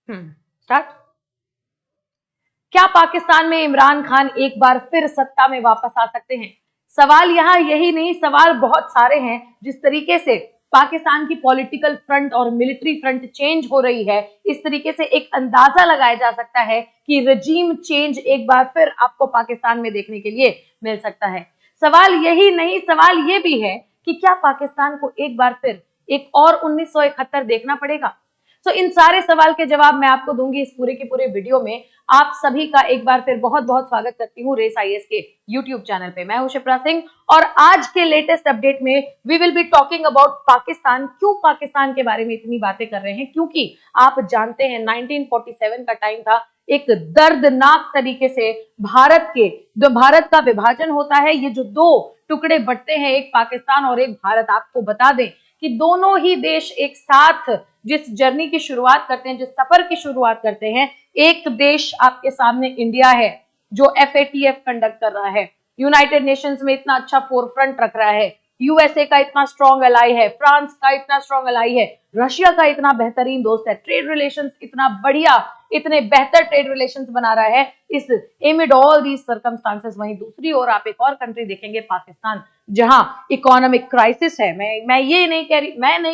Start. क्या पाकिस्तान में इमरान खान एक बार फिर सत्ता में वापस आ सकते हैं? सवाल यहाँ यही नहीं, सवाल बहुत सारे हैं। जिस तरीके से पाकिस्तान की पॉलिटिकल फ्रंट और मिलिट्री फ्रंट चेंज हो रही है, इस तरीके से एक अंदाजा लगाया जा सकता है कि रजीम चेंज एक बार फिर आपको पाकिस्तान में देखने के लिए मिल सकता है। सवाल यही नहीं, सवाल ये भी है कि क्या पाकिस्तान को एक बार फिर एक और 1971 देखना पड़ेगा? तो इन सारे सवाल के जवाब मैं आपको दूंगी इस पूरे के पूरे वीडियो में। आप सभी का एक बार फिर बहुत बहुत स्वागत करती हूँ रेस आईएएस के यूट्यूब चैनल पे। मैं हूं शिप्रा सिंह और आज के लेटेस्ट अपडेट में we will be talking about Pakistan. क्यों पाकिस्तान के बारे में इतनी बातें कर रहे हैं? क्योंकि आप जानते हैं 1947 का टाइम था, एक दर्दनाक तरीके से भारत का विभाजन होता है। ये जो दो टुकड़े बंटते हैं, एक पाकिस्तान और एक भारत, आपको बता दें कि दोनों ही देश एक साथ जिस जर्नी की शुरुआत करते हैं, जिस सफर की शुरुआत करते हैं, एक देश आपके सामने इंडिया है जो FATF कंडक्ट कर रहा है, यूनाइटेड नेशंस में इतना अच्छा फोरफ्रंट रख रहा है, यूएसए का इतना स्ट्रॉन्ग अलाई है, फ्रांस का इतना स्ट्रॉन्ग अलाई है, रशिया का इतना बेहतरीन दोस्त है, ट्रेड रिलेशंस इतना बढ़िया, इतने बेहतर ट्रेड रिलेशंस बना रहा है। इस एमिड ऑल दीज सर्कमस्टांसेस वहीं दूसरी ओर आप एक और कंट्री देखेंगे, पाकिस्तान, जहां इकोनॉमिक क्राइसिस है। मैं नहीं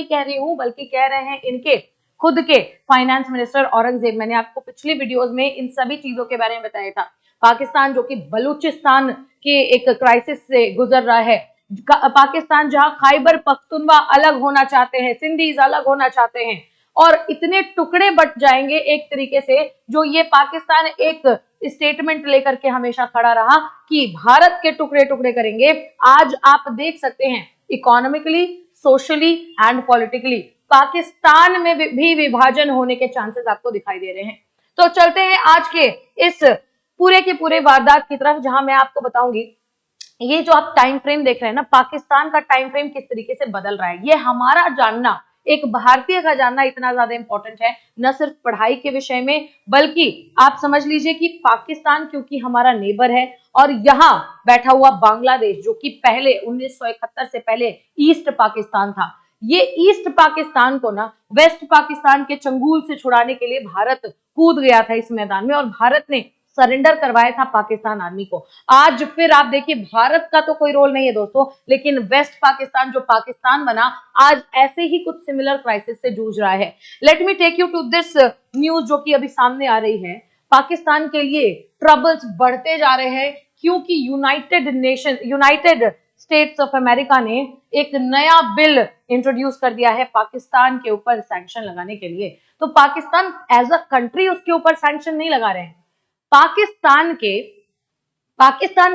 कह रही हूं, बल्कि कह रहे हैं इनके खुद के फाइनेंस मिनिस्टर औरंगजेब। मैंने आपको पिछली वीडियोस में इन सभी चीजों के बारे में बताया था। पाकिस्तान जो कि बलूचिस्तान के एक क्राइसिस से गुजर रहा है, पाकिस्तान जहां खैबर पख्तूनवा अलग होना चाहते हैं, सिंधीज अलग होना चाहते हैं और इतने टुकड़े बट जाएंगे एक तरीके से, जो ये पाकिस्तान एक स्टेटमेंट लेकर के हमेशा खड़ा रहा कि भारत के टुकड़े टुकड़े करेंगे। आज आप देख सकते हैं economically, socially and politically Pakistan में भी विभाजन होने के चांसेस आपको दिखाई दे रहे हैं। तो चलते हैं आज के इस पूरे के पूरे वारदात की तरफ, जहां मैं आपको बताऊंगी ये जो आप टाइम फ्रेम देख रहे हैं ना, पाकिस्तान का टाइम फ्रेम किस तरीके से बदल रहा है, ये हमारा जानना, एक भारतीय का जानना इतना ज्यादा इंपॉर्टेंट है, न सिर्फ पढ़ाई के विषय में, बल्कि आप समझ लीजिए कि पाकिस्तान क्योंकि हमारा नेबर है और यहाँ बैठा हुआ बांग्लादेश जो कि पहले 1971 से पहले ईस्ट पाकिस्तान था, ये ईस्ट पाकिस्तान को ना वेस्ट पाकिस्तान के चंगुल से छुड़ाने के लिए भारत कूद गया था इस मैदान में और भारत ने सरेंडर करवाया था पाकिस्तान आर्मी को। आज फिर आप देखिए, भारत का तो कोई रोल नहीं है दोस्तों, लेकिन वेस्ट पाकिस्तान जो पाकिस्तान बना, आज ऐसे ही कुछ सिमिलर क्राइसिस से जूझ रहा है। Let me take you to this news जो कि अभी सामने आ रही है। पाकिस्तान के लिए ट्रबल्स बढ़ते जा रहे हैं क्योंकि यूनाइटेड स्टेट्स ऑफ अमेरिका ने एक नया बिल इंट्रोड्यूस कर दिया है पाकिस्तान के ऊपर सैंक्शन लगाने के लिए। तो पाकिस्तान एज अ कंट्री उसके ऊपर सैंक्शन नहीं लगा रहे हैं। पाकिस्तान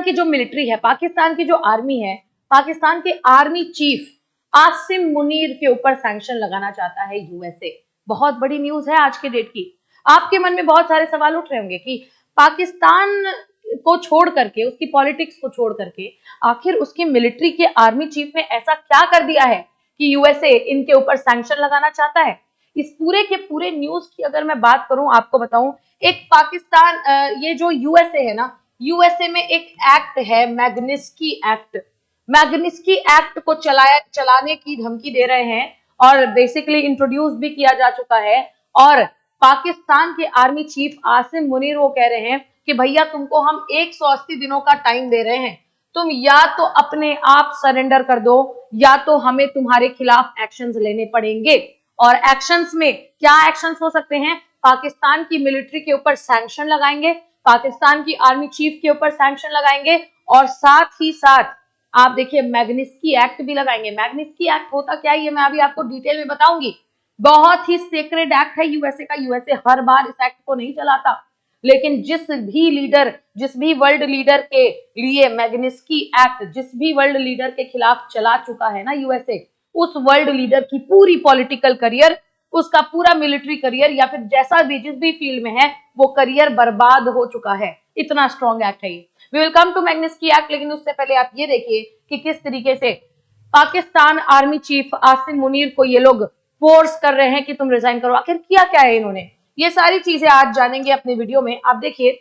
की जो मिलिट्री है, पाकिस्तान की जो आर्मी है, पाकिस्तान के आर्मी चीफ आसिम मुनीर के ऊपर सैंक्शन लगाना चाहता है यूएसए। बहुत बड़ी न्यूज है आज के डेट की। आपके मन में बहुत सारे सवाल उठ रहे होंगे कि पाकिस्तान को छोड़ करके, उसकी पॉलिटिक्स को छोड़ करके, आखिर उसकी मिलिट्री के आर्मी चीफ ने ऐसा क्या कर दिया है कि यूएसए इनके ऊपर सैंक्शन लगाना चाहता है। इस पूरे के पूरे न्यूज की अगर मैं बात करूं, आपको बताऊं, एक पाकिस्तान, ये जो यूएसए है ना, यूएसए में एक एक्ट है मैग्निस्की एक्ट। मैग्निस्की एक्ट को चलाने की धमकी दे रहे हैं और बेसिकली इंट्रोड्यूस भी किया जा चुका है। और पाकिस्तान के आर्मी चीफ आसिम मुनीर वो कह रहे हैं कि भैया तुमको हम 180 दिनों का टाइम दे रहे हैं, तुम या तो अपने आप सरेंडर कर दो या तो हमें तुम्हारे खिलाफ एक्शंस लेने पड़ेंगे। और एक्शंस में क्या एक्शंस हो सकते हैं? पाकिस्तान की मिलिट्री के ऊपर सैंक्शन लगाएंगे, पाकिस्तान की आर्मी चीफ के ऊपर सैंक्शन लगाएंगे और साथ ही साथ आप देखिए मैग्निस्की एक्ट भी लगाएंगे। मैग्निस्की एक्ट होता क्या है ये मैं अभी आपको डिटेल में बताऊंगी। बहुत ही सेक्रेड एक्ट है यूएसए का। यूएसए हर बार इस एक्ट को नहीं चलाता, लेकिन जिस भी वर्ल्ड लीडर के लिए मैग्निस्की एक्ट, जिस भी वर्ल्ड लीडर के खिलाफ चला चुका है ना यूएसए, उस वर्ल्ड लीडर की पूरी पॉलिटिकल करियर, उसका पूरा मिलिट्री करियर या फिर जैसा भी जिस भी फील्ड में है, वो करियर बर्बाद हो चुका है। इतना स्ट्रॉन्ग एक्ट है ये। We will come to Magnitsky act, लेकिन उससे पहले आप ये देखिए कि किस तरीके से पाकिस्तान आर्मी चीफ आसिम मुनीर को ये लोग फोर्स कर रहे हैं कि तुम रिजाइन करो। आखिर किया क्या है इन्होंने, ये सारी चीजें आज जानेंगे अपने वीडियो में। आप देखिए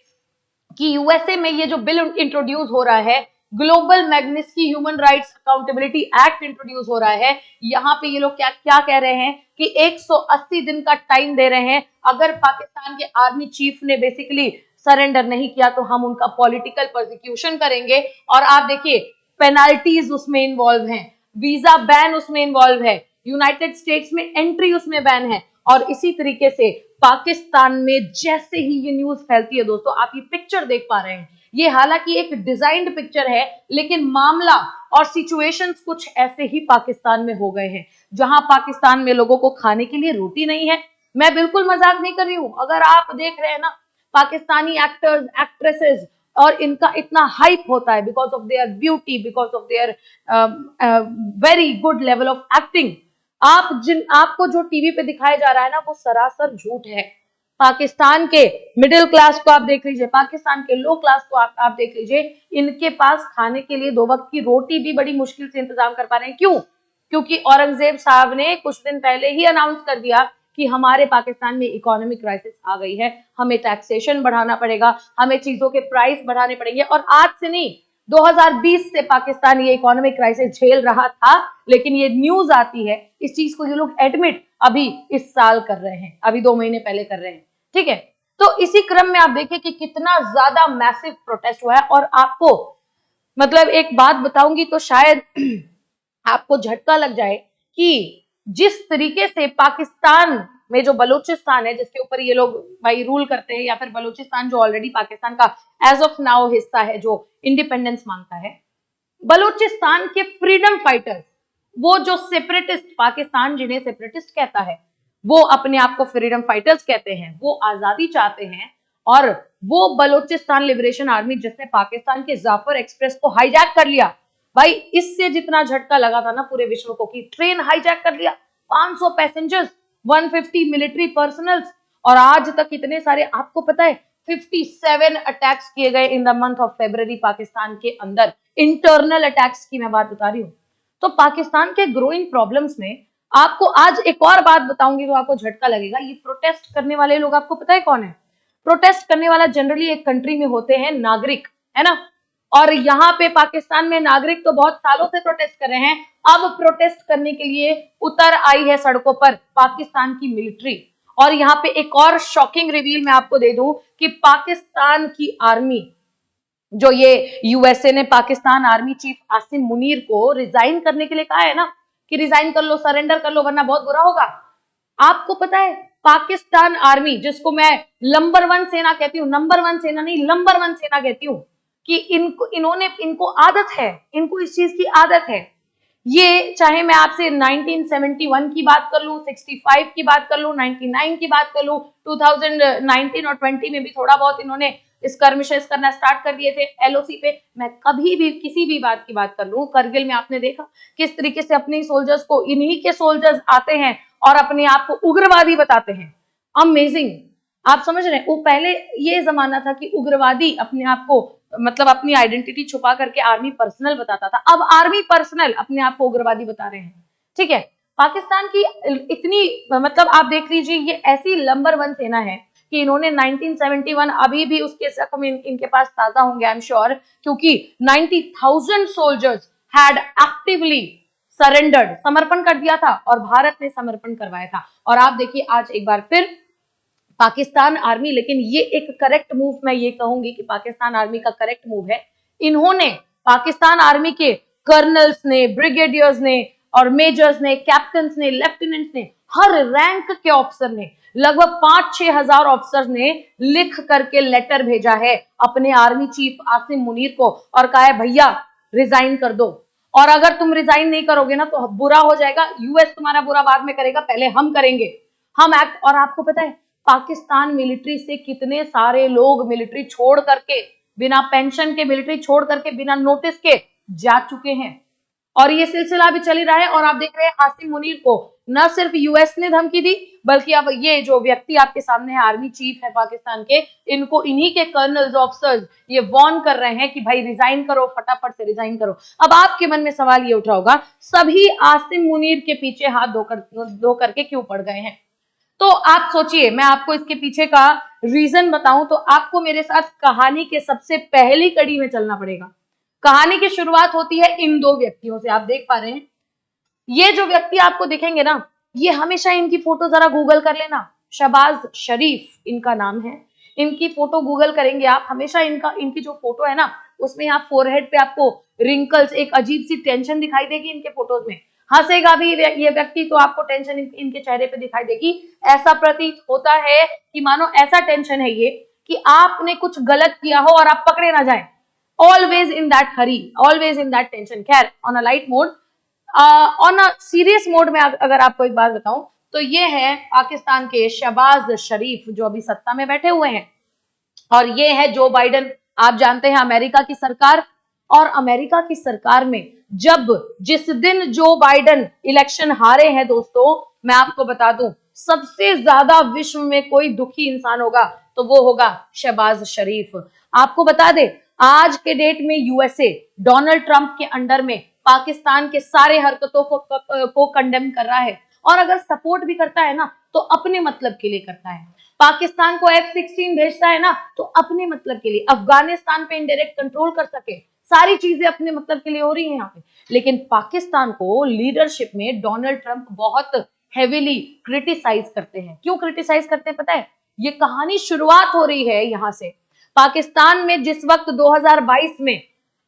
कि यूएसए में ये जो बिल इंट्रोड्यूस हो रहा है, global मैग्निस्की human rights accountability act introduce हो रहा है। यहाँ पे ये लोग क्या क्या कह रहे हैं कि 180 दिन का टाइम दे रहे हैं। अगर पाकिस्तान के आर्मी चीफ ने बेसिकली सरेंडर नहीं किया तो हम उनका पॉलिटिकल प्रोसिक्यूशन करेंगे। और आप देखिए पेनाल्टीज उसमें इन्वॉल्व हैं, वीजा बैन उसमें इन्वॉल्व है, यूनाइटेड स्टेट्स में एंट्री उसमें बैन है। और इसी तरीके से पाकिस्तान में जैसे ही ये न्यूज फैलती है दोस्तों, आप ये पिक्चर देख पा रहे हैं, ये हालांकि एक डिजाइन्ड पिक्चर है लेकिन मामला और सिचुएशंस कुछ ऐसे ही पाकिस्तान में हो गए हैं जहां पाकिस्तान में लोगों को खाने के लिए रोटी नहीं है। मैं बिल्कुल मजाक नहीं कर रही हूं। अगर आप देख रहे हैं ना पाकिस्तानी एक्टर्स एक्ट्रेसेस और इनका इतना हाइप होता है because of their beauty, because of their very good level of acting. आपको जो टीवी पे दिखाया जा रहा है ना वो सरासर झूठ है। पाकिस्तान के मिडिल क्लास को आप देख लीजिए, पाकिस्तान के लो क्लास को आप देख लीजिए, इनके पास खाने के लिए 2 वक्त की रोटी भी बड़ी मुश्किल से इंतजाम कर पा रहे हैं। क्यों? क्योंकि औरंगजेब साहब ने कुछ दिन पहले ही अनाउंस कर दिया कि हमारे पाकिस्तान में इकोनॉमिक क्राइसिस आ गई है, हमें टैक्सेशन बढ़ाना पड़ेगा, हमें चीजों के प्राइस बढ़ाने पड़ेंगे। और आज से नहीं, 2020 से पाकिस्तान ये इकोनॉमिक क्राइसिस झेल रहा था, लेकिन ये न्यूज आती है, इस चीज को ये लोग एडमिट अभी इस साल कर रहे हैं, अभी 2 महीने पहले कर रहे हैं। ठीक है, तो इसी क्रम में आप देखिए कि कितना ज्यादा मैसिव प्रोटेस्ट हुआ है। और आपको मतलब एक बात बताऊंगी तो शायद आपको झटका लग जाए कि जिस तरीके से पाकिस्तान में जो बलूचिस्तान है जिसके ऊपर ये लोग भाई रूल करते हैं, या फिर बलूचिस्तान जो ऑलरेडी पाकिस्तान का एज ऑफ नाउ हिस्सा है जो इंडिपेंडेंस मांगता है, बलूचिस्तान के फ्रीडम फाइटर्स, वो जो सेपरेटिस्ट, पाकिस्तान जिन्हें सेपरेटिस्ट कहता है वो अपने आप को फ्रीडम फाइटर्स कहते हैं, वो आजादी चाहते हैं। और वो बलूचिस्तान लिबरेशन आर्मी जिसने पाकिस्तान के जाफर एक्सप्रेस को हाईजैक कर लिया, भाई इससे जितना झटका लगा था ना पूरे विश्व को कि ट्रेन हाईजैक कर लिया, 500 पैसेंजर्स, 150 मिलिट्री पर्सनल्स, और आज तक इतने सारे, आपको पता है 57 अटैक्स किए गए in the month of February Pakistan के अंदर, इंटरनल अटैक्स की मैं बात बता रही हूँ। तो पाकिस्तान के ग्रोइंग प्रॉब्लम्स में आपको आज एक और बात बताऊंगी तो आपको झटका लगेगा। ये प्रोटेस्ट करने वाले लोग आपको पता है कौन है? प्रोटेस्ट करने वाला जनरली एक कंट्री में होते हैं नागरिक, है ना। और यहाँ पे पाकिस्तान में नागरिक तो बहुत सालों से प्रोटेस्ट कर रहे हैं, अब प्रोटेस्ट करने के लिए उतर आई है सड़कों पर पाकिस्तान की मिलिट्री। और यहाँ पे एक और शॉकिंग रिवील मैं आपको दे दूं कि पाकिस्तान की आर्मी, जो ये यूएसए ने पाकिस्तान आर्मी चीफ आसिम मुनीर को रिजाइन करने के लिए कहा है ना कि रिजाइन कर लो, सरेंडर कर लो वरना बहुत बुरा होगा। आपको पता है पाकिस्तान आर्मी, जिसको मैं नंबर 1 सेना कहती हूँ, नंबर 1 सेना नहीं, नंबर 1 सेना कहती हूँ, कि इनको आदत है, इनको इस चीज की आदत है। ये चाहे मैं आपसे 1971 की बात कर लूं, 65 की बात कर लूं, 99 की बात कर लूं, 2019 और 20 में भी थोड़ा बहुत इन्होंने स्कर्मिशेस करना स्टार्ट कर दिए थे एलओसी पे। मैं कभी भी किसी भी बात की बात कर लूं, करगिल में आपने देखा किस तरीके से अपने सोल्जर्स को, इन्हीं के सोल्जर्स आते हैं और अपने आप को उग्रवादी बताते हैं। अमेजिंग, आप समझ रहे हैं। वो पहले ये जमाना था कि उग्रवादी अपने आप को, मतलब अपनी आइडेंटिटी छुपा करके आर्मी पर्सनल बताता था, अब आर्मी पर्सनल अपने आप को उग्रवादी बता रहे हैं। ठीक है, पाकिस्तान की इतनी, मतलब आप देख लीजिए ये ऐसी नंबर 1 सेना है कि इन्होंने 1971, अभी भी उसके जख्म इनके पास ताजा होंगे आई एम श्योर, क्योंकि 90,000 सोल्जर्स हैड एक्टिवली सरेंडर्ड, समर्पण कर दिया था और भारत ने समर्पण करवाया था। और आप देखिए आज एक बार फिर पाकिस्तान आर्मी, लेकिन ये एक करेक्ट मूव, मैं ये कहूंगी कि पाकिस्तान आर्मी का करेक्ट मूव है। इन्होंने, पाकिस्तान आर्मी के कर्नल्स ने, ब्रिगेडियर्स ने और मेजर्स ने, कैप्टन्स ने, लेफ्टिनेंट्स ने, हर रैंक के ऑफिसर ने, लगभग 5-6 हजार ऑफिसर्स ने लिख करके लेटर भेजा है अपने आर्मी चीफ आसिम मुनीर को और कहा है भैया रिजाइन कर दो, और अगर तुम रिजाइन नहीं करोगे ना तो बुरा हो जाएगा, यूएस तुम्हारा बुरा बाद में करेगा, पहले हम करेंगे, हम एक्ट। और आपको पता है पाकिस्तान मिलिट्री से कितने सारे लोग मिलिट्री छोड़ करके, बिना पेंशन के मिलिट्री छोड़ करके, बिना नोटिस के जा चुके हैं, और ये सिलसिला भी चल ही रहा है। और आप देख रहे हैं आसिम मुनीर को न सिर्फ यूएस ने धमकी दी, बल्कि अब ये जो व्यक्ति आपके सामने है, आर्मी चीफ है पाकिस्तान के, इनको इन्हीं के कर्नल्स, ऑफिसर्स ये वार्न कर रहे हैं कि भाई रिजाइन करो, फटाफट से रिजाइन करो। अब आपके मन में सवाल ये उठा होगा, सभी आसिम मुनीर के पीछे हाथ धो करके क्यों पड़ गए हैं? तो आप सोचिए, मैं आपको इसके पीछे का रीजन बताऊं तो आपको मेरे साथ कहानी के सबसे पहली कड़ी में चलना पड़ेगा। कहानी की शुरुआत होती है इन दो व्यक्तियों से। आप देख पा रहे हैं ये जो व्यक्ति आपको दिखेंगे ना, ये हमेशा इनकी फोटो जरा गूगल कर लेना, शहबाज शरीफ इनका नाम है। इनकी फोटो गूगल करेंगे आप, हमेशा इनकी जो फोटो है ना, उसमें यहाँ फोरहेड पे आपको रिंकल्स, एक अजीब सी टेंशन दिखाई देगी इनके फोटोज में। हंसेगा भी ये व्यक्ति तो आपको टेंशन इनके चेहरे पे दिखाई देगी। ऐसा प्रतीत होता है कि मानो ऐसा टेंशन है ये कि आपने कुछ गलत किया हो और आप पकड़े ना जाए। Always in that hurry, always in that tension. खैर, on a light mode, on a serious mode में अगर आपको एक बात बताऊं तो ये है पाकिस्तान के शहबाज शरीफ जो अभी सत्ता में बैठे हुए हैं, और ये है जो बाइडेन। आप जानते हैं अमेरिका की सरकार, और अमेरिका की सरकार में जिस दिन जो बाइडेन इलेक्शन हारे हैं दोस्तों, मैं आपको बता दूं सबसे ज्यादा विश्व में कोई दुखी इंसान होगा तो वो होगा शहबाज शरीफ। आपको बता दे, आज के डेट में यूएसए डोनाल्ड ट्रंप के अंडर में पाकिस्तान के सारे हरकतों को कंडेम कर रहा है, और अगर सपोर्ट भी करता है ना तो अपने मतलब के लिए करता है। पाकिस्तान को F-16 भेजता है ना तो अपने मतलब के लिए, अफगानिस्तान पे इनडायरेक्ट कंट्रोल कर सके, सारी चीजें अपने मतलब के लिए हो रही है यहाँ पे। लेकिन पाकिस्तान को लीडरशिप में डोनाल्ड ट्रंप बहुत हेवीली क्रिटिसाइज करते हैं। क्यों क्रिटिसाइज करते हैं पता है? ये कहानी शुरुआत हो रही है यहाँ से। पाकिस्तान में जिस वक्त 2022 में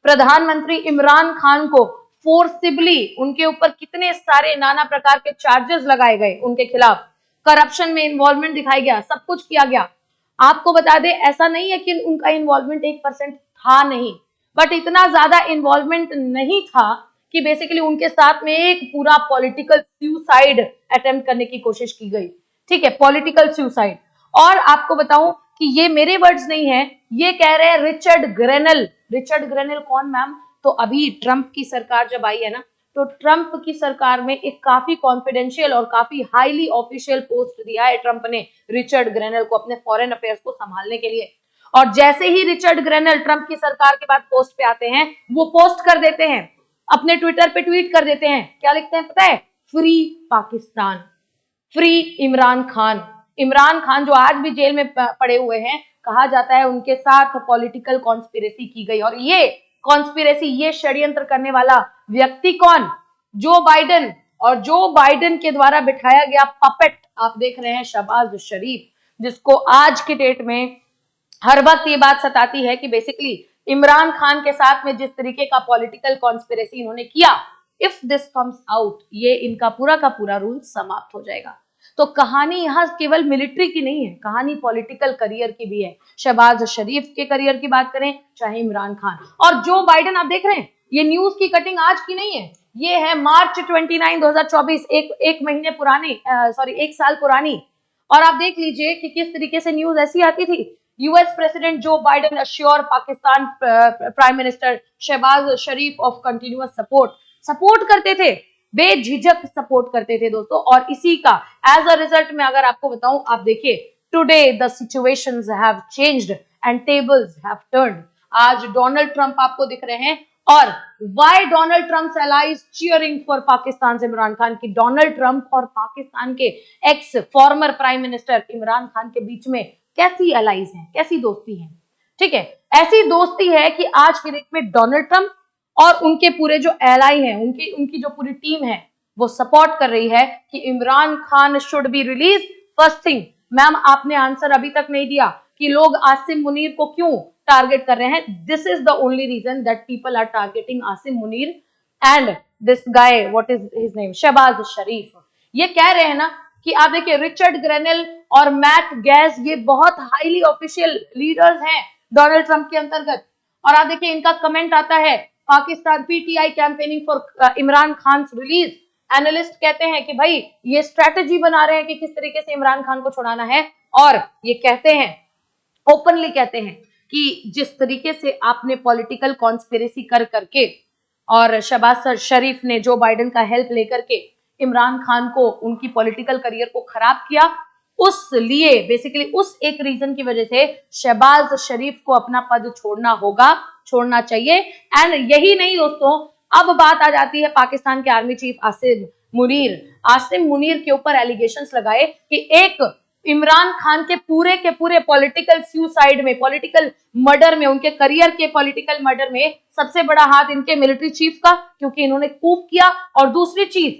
प्रधानमंत्री इमरान खान को फोर्सिबली उनके ऊपर कितने सारे नाना प्रकार के चार्जेस लगाए गए, उनके खिलाफ करप्शन में इन्वॉल्वमेंट दिखाया गया, सब कुछ किया गया। आपको बता दें, ऐसा नहीं है कि उनका इन्वॉल्वमेंट 1% था नहीं, बट इतना ज्यादा इन्वॉल्वमेंट नहीं था कि बेसिकली उनके साथ में एक पूरा पॉलिटिकल सुसाइड अटेम्प्ट करने की कोशिश की गई। ठीक है, पॉलिटिकल सुसाइड। और आपको बताऊं कि ये मेरे वर्ड्स नहीं है, ये कह रहे हैं रिचर्ड ग्रेनल। रिचर्ड ग्रेनल कौन मैम? तो अभी ट्रंप की सरकार जब आई है ना, तो ट्रंप की सरकार में एक काफी कॉन्फिडेंशियल और काफी हाईली ऑफिशियल पोस्ट दिया है ट्रंप ने रिचर्ड ग्रेनल को अपने फॉरेन अफेयर्स को संभालने के लिए। और जैसे ही रिचर्ड ग्रेनल ट्रंप की सरकार के बाद पोस्ट पे आते हैं, वो पोस्ट कर देते हैं, अपने ट्विटर पे ट्वीट कर देते हैं। क्या लिखते हैं पता है? Free Pakistan, free Imran Khan. इमरान खान जो आज भी जेल में पड़े हुए हैं, कहा जाता है उनके साथ पॉलिटिकल कॉन्स्पिरेसी की गई। और ये कॉन्स्पिरेसी, ये षड्यंत्र करने वाला व्यक्ति कौन? जो बाइडेन, और जो बाइडेन के द्वारा बिठाया गया पपेट आप देख रहे हैं शहबाज शरीफ, जिसको आज की डेट में हर वक्त ये बात सताती है कि बेसिकली इमरान खान के साथ में जिस तरीके का पॉलिटिकल कॉन्स्पिरेसी इन्होंने किया, इफ दिस कम्स आउट, ये इनका पूरा का पूरा रूल समाप्त हो जाएगा। तो कहानी यहाँ केवल मिलिट्री की नहीं है, कहानी पॉलिटिकल करियर की भी है। शहबाज शरीफ के करियर की बात करें, चाहे इमरान खान, और जो बाइडेन आप देख रहे हैं, ये न्यूज की कटिंग आज की नहीं है, ये है मार्च 29, 2024, एक महीने पुरानी, सॉरी एक साल पुरानी। और आप देख लीजिए कि किस तरीके से न्यूज ऐसी आती थी। US president Joe Biden assure Pakistan prime minister Shahbaz Sharif of continuous support करते थे, बेझिझक सपोर्ट करते थे दोस्तों। और इसी का एज अ रिजल्ट में अगर आपको बताऊं, आप देखिए today the situations have changed and tables have turned. आज डोनाल्ड ट्रंप आपको दिख रहे हैं, और why Donald Trump's allies cheering for Pakistan से इमरान खान की। डोनाल्ड ट्रंप और पाकिस्तान के x former prime minister Imran Khan के बीच में कैसी एलाइज है, कैसी दोस्ती है। ठीक है, ऐसी दोस्ती है कि आज के डेट में डोनाल्ड ट्रंप और उनके पूरे जो एलाई हैं, उनकी जो पूरी टीम है, वो सपोर्ट कर रही है कि Imran Khan should be release. First thing, ma'am आपने आंसर अभी तक नहीं दिया कि लोग आसिम मुनीर को क्यों टारगेट कर रहे हैं। This is the only reason that people are targeting Asim Munir and this guy, what is his name, Shehbaz Sharif. ये कह रहे हैं ना कि आप देखिए रिचर्ड ग्रेनल और मैट गैस, ये बहुत हाईली ऑफिशियल लीडर्स हैं डोनाल्ड ट्रंप के अंतर्गत। और आप देखिए इनका कमेंट आता है, Pakistan PTI campaigning for Imran Khan release. Analyst कहते हैं कि भाई ये स्ट्रेटेजी बना रहे हैं कि किस तरीके से इमरान खान को छुड़ाना है। और ये कहते हैं, ओपनली कहते हैं कि जिस तरीके से आपने पॉलिटिकल कॉन्स्पिरेसी करके और शहबाज शरीफ ने जो बाइडेन का हेल्प लेकर के इमरान खान को, उनकी पॉलिटिकल करियर को खराब किया, उस लिए बेसिकली उस एक रीजन की वजह से शहबाज शरीफ को अपना पद छोड़ना होगा, छोड़ना चाहिए। एंड यही नहीं दोस्तों, अब बात आ जाती है पाकिस्तान के आर्मी चीफ आसिम मुनीर के ऊपर एलिगेशंस लगाए कि एक इमरान खान के पूरे पॉलिटिकल सुसाइड में, पॉलिटिकल मर्डर में, उनके करियर के पॉलिटिकल मर्डर में सबसे बड़ा हाथ इनके मिलिट्री चीफ का, क्योंकि इन्होंने कूप किया। और दूसरी चीज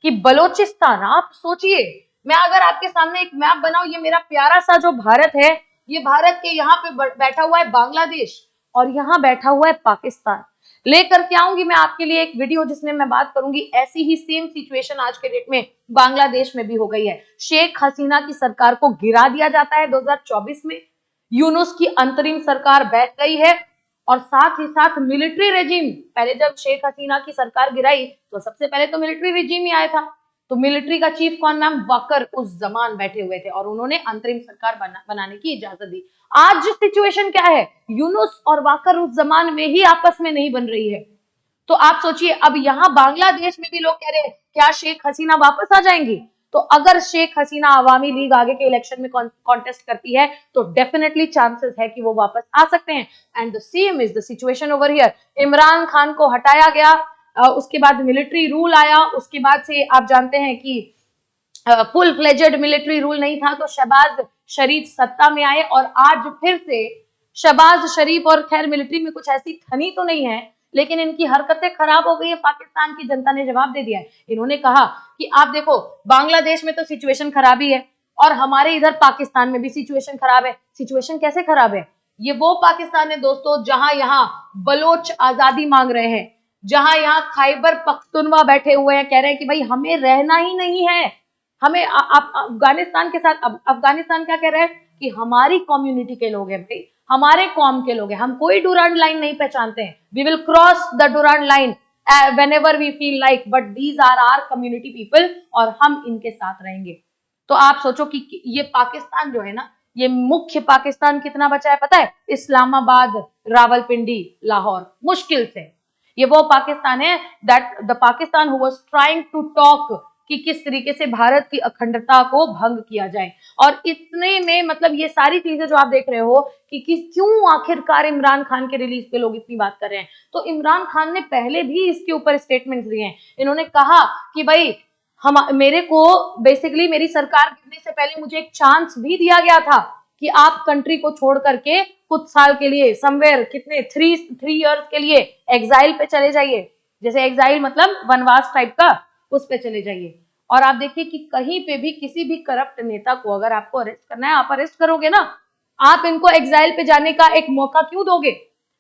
कि बलोचिस्तान, आप सोचिए, मैं अगर आपके सामने एक मैप बनाऊं, ये मेरा प्यारा सा जो भारत है, ये भारत के यहाँ पे बैठा हुआ है बांग्लादेश और यहाँ बैठा हुआ है पाकिस्तान। लेकर के आऊंगी मैं आपके लिए एक वीडियो जिसमें मैं बात करूंगी, ऐसी ही सेम सिचुएशन आज के डेट में बांग्लादेश में भी हो गई है। शेख हसीना की सरकार को गिरा दिया जाता है 2024 में, यूनुस की अंतरिम सरकार बैठ गई है और साथ ही साथ मिलिट्री रेजिम, पहले जब शेख हसीना की सरकार गिराई तो सबसे पहले तो मिलिट्री रेजिम ही आया था, तो मिलिट्री का चीफ कौन, मैम, वाकर उस जमान बैठे हुए थे और उन्होंने अंतरिम सरकार बनाने की इजाजत दी। आज सिचुएशन क्या है, यूनुस और वाकर उस जमान में ही आपस में नहीं बन रही है। तो आप सोचिए, अब यहाँ बांग्लादेश में भी लोग कह रहे हैं क्या शेख हसीना वापस आ जाएंगी? तो अगर शेख हसीना अवामी लीग आगे के इलेक्शन में कॉन्टेस्ट करती है तो डेफिनेटली चांसेस है कि वो वापस आ सकते हैं। And the same is the situation over here. Imran Khan को हटाया गया, उसके बाद मिलिट्री रूल आया, उसके बाद से आप जानते हैं कि फुल फ्लेजेड मिलिट्री रूल नहीं था, तो शहबाज शरीफ सत्ता में आए और आज फिर से शहबाज शरीफ, और खैर मिलिट्री में कुछ ऐसी थनी तो नहीं है, लेकिन इनकी हरकतें खराब हो गई है। पाकिस्तान की जनता ने जवाब दे दिया है। इन्होंने कहा कि आप देखो, बांग्लादेश में तो सिचुएशन खराब ही है और हमारे इधर पाकिस्तान में भी सिचुएशन खराब है। सिचुएशन कैसे खराब है? ये वो पाकिस्तान है दोस्तों जहां यहाँ बलोच आजादी मांग रहे हैं, जहां यहाँ खैबर पख्तूनवा बैठे हुए हैं, कह रहे हैं कि भाई हमें रहना ही नहीं है, हमें अफगानिस्तान के साथ। अफगानिस्तान क्या कह रहा है कि हमारी कम्युनिटी के लोग हैं भाई, हमारे कौम के लोग हैं, हम कोई डुरांड लाइन नहीं पहचानते हैं, we will cross the Durand line whenever we feel like, but these are our community people और हम इनके साथ रहेंगे। तो आप सोचो कि ये पाकिस्तान जो है ना, ये मुख्य पाकिस्तान कितना बचा है पता है? इस्लामाबाद, रावलपिंडी, लाहौर, मुश्किल से। ये वो पाकिस्तान है that the Pakistan who was trying to talk कि किस तरीके से भारत की अखंडता को भंग किया जाए। और इतने में मतलब ये सारी चीजें जो आप देख रहे हो कि क्यों आखिरकार इमरान खान के रिलीज पे लोग इतनी बात कर रहे हैं, तो इमरान खान ने पहले भी इसके ऊपर स्टेटमेंट्स दिए हैं। इन्होंने कहा कि भाई मेरे को बेसिकली मेरी सरकार गिरने से पहले मुझे एक चांस भी दिया गया था कि आप कंट्री को छोड़ करके कुछ साल के लिए समवेयर कितने 3 इयर्स के लिए एग्जाइल पे चले जाइए, जैसे एग्जाइल मतलब वनवास टाइप का, उस पे चले जाइए। और आप देखिए कि कहीं पे भी किसी भी करप्ट नेता को अगर आपको अरेस्ट करना है, आप अरेस्ट करोगे ना, आप इनको एग्जाइल पे जाने का एक मौका क्यों दोगे?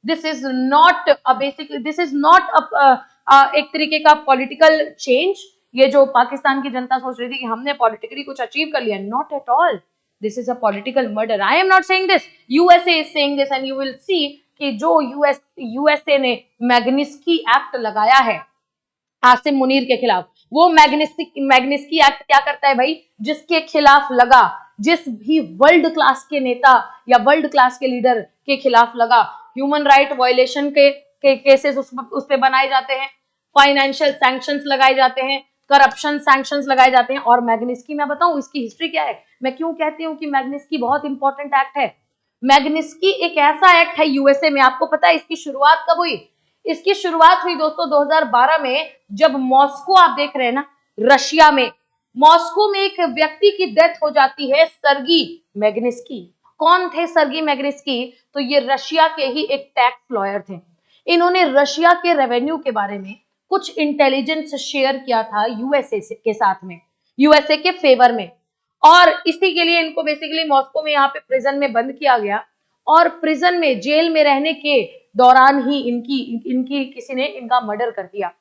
This is not basically, this is not एक तरीके का पॉलिटिकल चेंज। ये जो पाकिस्तान की जनता सोच रही थी कि हमने पॉलिटिकली कुछ अचीव कर लिया, not at all, this is a political murder. I am not saying this, USA is saying this and you will see कि जो यूएसए ने मैग्निस्की एक्ट लगाया है आसिम मुनीर के खिलाफ, वो मैग्निस्की एक्ट क्या करता है भाई? जिसके खिलाफ लगा, जिस भी वर्ल्ड क्लास के नेता या वर्ल्ड क्लास के लीडर के खिलाफ लगा, ह्यूमन राइट वायलेशन के केसेस उस पे बनाए जाते हैं, फाइनेंशियल सैंक्शंस लगाए जाते हैं, करप्शन सैंक्शंस लगाए जाते हैं। और मैग्निस्की, मैं बताऊं इसकी हिस्ट्री क्या है, मैं क्यों कहती हूँ कि मैग्निस्की बहुत इंपॉर्टेंट एक्ट है। मैग्निस्की एक ऐसा एक्ट है यूएसए में, आपको पता है इसकी शुरुआत कब हुई? इसकी शुरुआत हुई दोस्तों 2012 में, जब मॉस्को, आप देख रहे हैं ना, रशिया में, मॉस्को में एक व्यक्ति की डेथ हो जाती है, सर्गी मैग्निस्की। कौन थे सर्गी मैग्निस्की? तो ये रशिया के ही एक टैक्स लॉयर थे। इन्होंने रशिया के रेवेन्यू के बारे में कुछ इंटेलिजेंस शेयर किया था यूएसए के साथ में, यूएसए के फेवर में, और इसी के लिए इनको बेसिकली मॉस्को में यहाँ पे प्रिजन में बंद किया गया। और प्रिजन में, जेल में रहने के दौरान ही इनकी किसी ने इनका मर्डर कर दिया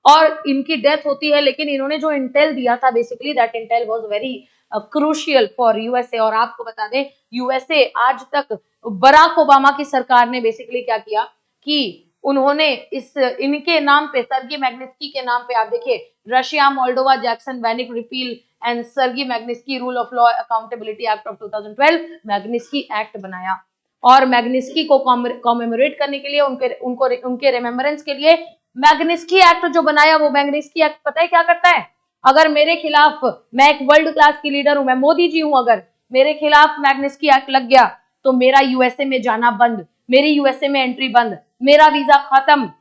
और इनकी डेथ होती है। लेकिन इन्होंने जो इंटेल दिया था, basically that Intel was very crucial for USA. और आपको बता दें, यूएसए आज तक, बराक ओबामा की सरकार ने बेसिकली क्या किया कि उन्होंने इनके नाम पे, सर्गी मैग्निस्की के नाम पे, आप देखिए, Russia, Moldova, Jackson Vanik repeal and Sergei Magnitsky rule of law accountability act of 2012 Magnitsky act बनाया। और मैग्निस्की को कॉमेमोरेट करने के लिए, उनके रिमेम्बरेंस के लिए मैग्निस्की एक्ट जो बनाया, वो मैग्निस्की एक्ट पता है क्या करता है? अगर मेरे खिलाफ, मैं एक वर्ल्ड क्लास की लीडर हूं, मैं मोदी जी हूं, अगर मेरे खिलाफ मैग्निस्की एक्ट लग गया तो मेरा यूएसए में जाना बंद, मेरी यूएसए में एंट्री बंद, मेरा वीजा खत्म।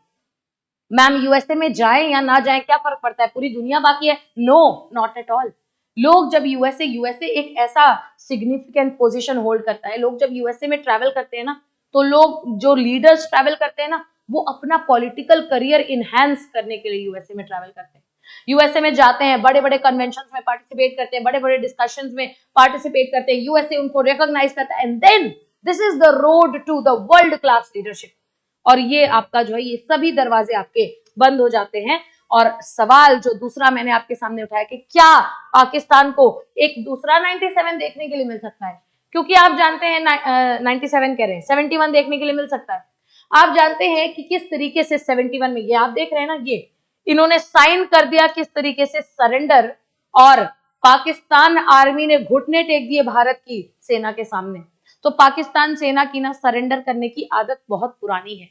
मैम, यूएसए में जाए या ना जाए क्या फर्क पड़ता है? पूरी दुनिया बाकी है? No, not at all. लोग जब यूएसए एक ऐसा सिग्निफिकेंट पोजीशन होल्ड करता है, लोग जब यूएसए में ट्रैवल करते हैं ना, तो लोग जो लीडर्स ट्रैवल करते हैं ना, वो अपना पॉलिटिकल करियर इनहैंस करने के लिए यूएसए में ट्रैवल करते हैं। यूएसए में जाते हैं, बड़े बड़े कन्वेंशन में पार्टिसिपेट करते हैं, बड़े बड़े डिस्कशंस में पार्टिसिपेट करते हैं, यूएसए उनको रिकॉग्नाइज करता है, and then this is the road to the world class leadership. और ये आपका जो है, ये सभी दरवाजे आपके बंद हो जाते हैं। और सवाल जो दूसरा मैंने आपके सामने उठाया कि क्या पाकिस्तान को एक दूसरा 97 देखने के लिए मिल सकता है, क्योंकि आप जानते हैं 97 कह रहे हैं, 71 देखने के लिए मिल सकता है। आप जानते हैं कि किस तरीके से 71 में, ये आप देख रहे हैं ना, ये इन्होंने साइन कर दिया किस तरीके से, सरेंडर, और पाकिस्तान आर्मी ने घुटने टेक दिए भारत की सेना के सामने। तो पाकिस्तान सेना की ना सरेंडर करने की आदत बहुत पुरानी है,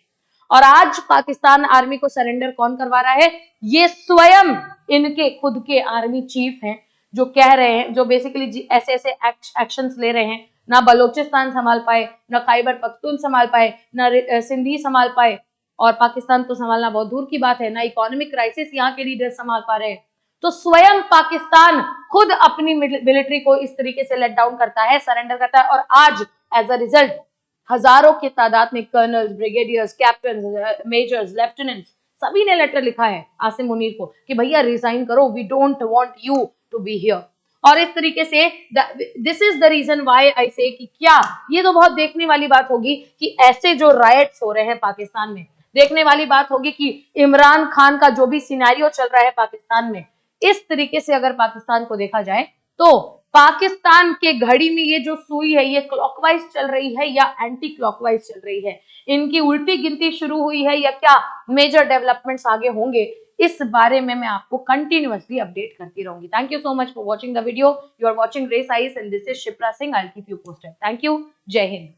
और आज पाकिस्तान आर्मी को सरेंडर कौन करवा रहा है? ये स्वयं इनके खुद के आर्मी चीफ हैं, जो कह रहे हैं, जो बेसिकली ऐसे ऐसे एक्शंस ले रहे हैं। ना बलोचिस्तान संभाल पाए, ना खैबर पख्तून संभाल पाए, ना सिंधी संभाल पाए, और पाकिस्तान तो संभालना बहुत दूर की बात है, ना इकोनॉमिक क्राइसिस यहाँ के लीडर संभाल पा रहे हैं। तो स्वयं पाकिस्तान खुद अपनी मिलिट्री को इस तरीके से लेट डाउन करता है, सरेंडर करता है, और आज एज अ रिजल्ट हजारों की तादाद में colonel's, brigadiers, captain, measures, lieutenants, सभी ने लेटर लिखा है आसिम मुनीर को कि भैया रिजाइन करो, we don't want you to be here. और इस तरीके से this is the reason why I say कि क्या ये तो बहुत देखने वाली बात होगी कि ऐसे जो रायट्स हो रहे हैं पाकिस्तान में, देखने वाली बात होगी कि इमरान खान का जो भी सिनेरियो चल रहा है पाकिस्तान में, इस तरीके से अगर पाकिस्तान को देखा जाए तो पाकिस्तान के घड़ी में ये जो सुई है, ये क्लॉकवाइज चल रही है या एंटी क्लॉकवाइज चल रही है, इनकी उल्टी गिनती शुरू हुई है या क्या मेजर डेवलपमेंट्स आगे होंगे, इस बारे में मैं आपको कंटिन्यूअसली अपडेट करती रहूंगी। Thank you so much for watching the video. You are watching Race IAS and this is Shipra Singh. I will keep you posted. Thank you. जय हिंद।